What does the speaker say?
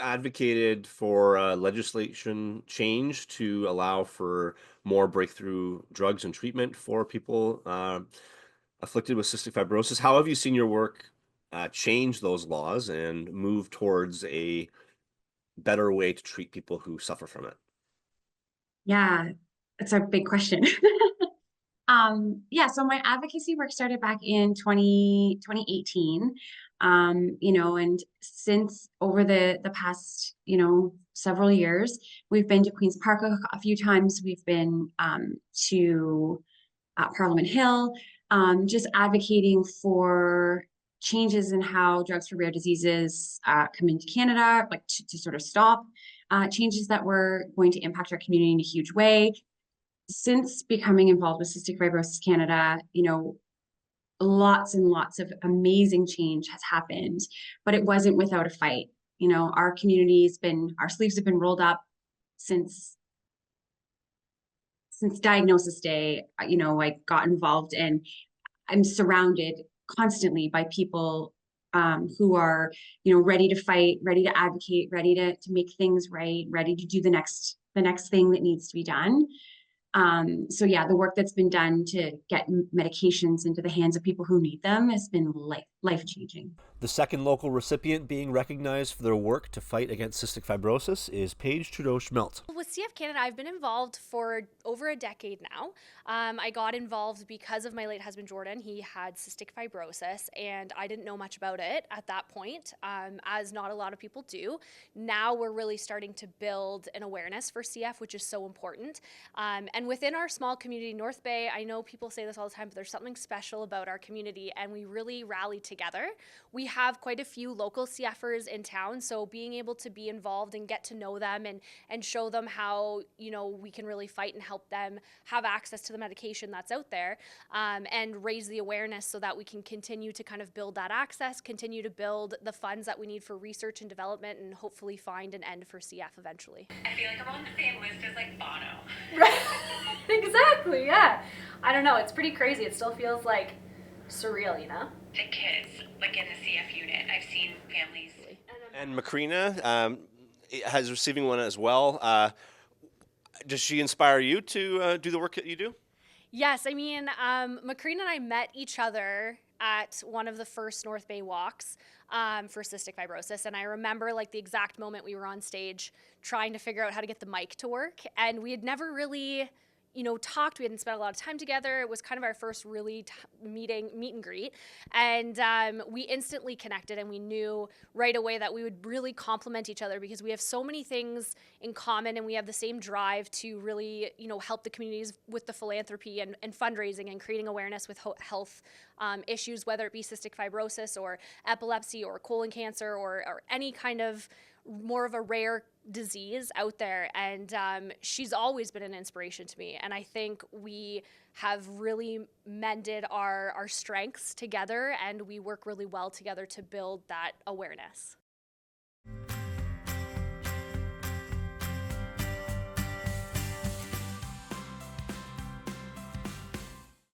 advocated for legislation change to allow for more breakthrough drugs and treatment for people afflicted with cystic fibrosis. How have you seen your work change those laws and move towards a better way to treat people who suffer from it? Yeah, it's a big question. Yeah, so my advocacy work started back in 2018. And since over the past, several years, we've been to Queen's Park a few times. We've been to Parliament Hill, just advocating for changes in how drugs for rare diseases come into Canada, like to sort of stop changes that were going to impact our community in a huge way. Since becoming involved with Cystic Fibrosis Canada, lots and lots of amazing change has happened, but it wasn't without a fight. Our community's been, our sleeves have been rolled up since diagnosis day. I got involved, and I'm surrounded constantly by people who are, ready to fight, ready to advocate, ready to make things right, ready to do the next thing that needs to be done. So yeah, the work that's been done to get medications into the hands of people who need them has been life changing. The second local recipient being recognized for their work to fight against cystic fibrosis is Paige Trudeau-Shemilt. With CF Canada, I've been involved for over a decade now. I got involved because of my late husband, Jordan. He had cystic fibrosis, and I didn't know much about it at that point, as not a lot of people do. Now we're really starting to build an awareness for CF, which is so important. And within our small community, North Bay, I know people say this all the time, but there's something special about our community, and we really rally together. We have quite a few local CFers in town, so being able to be involved and get to know them and show them how we can really fight and help them have access to the medication that's out there, and raise the awareness so that we can continue to kind of build that access, continue to build the funds that we need for research and development, and hopefully find an end for CF eventually. I feel like I'm on the same list as like Bono. Right. Exactly, yeah. I don't know, it's pretty crazy. It still feels like surreal, The kids, like in the CF unit, I've seen families. And Macrina has receiving one as well. Does she inspire you to do the work that you do? Yes, I mean, Macrina and I met each other at one of the first North Bay walks for cystic fibrosis. And I remember like the exact moment we were on stage trying to figure out how to get the mic to work. And we had never really talked. We hadn't spent a lot of time together. It was kind of our first really meet and greet. And we instantly connected, and we knew right away that we would really complement each other because we have so many things in common, and we have the same drive to really, help the communities with the philanthropy and fundraising and creating awareness with health issues, whether it be cystic fibrosis or epilepsy or colon cancer or any kind of more of a rare disease out there. And she's always been an inspiration to me. And I think we have really mended our strengths together, and we work really well together to build that awareness.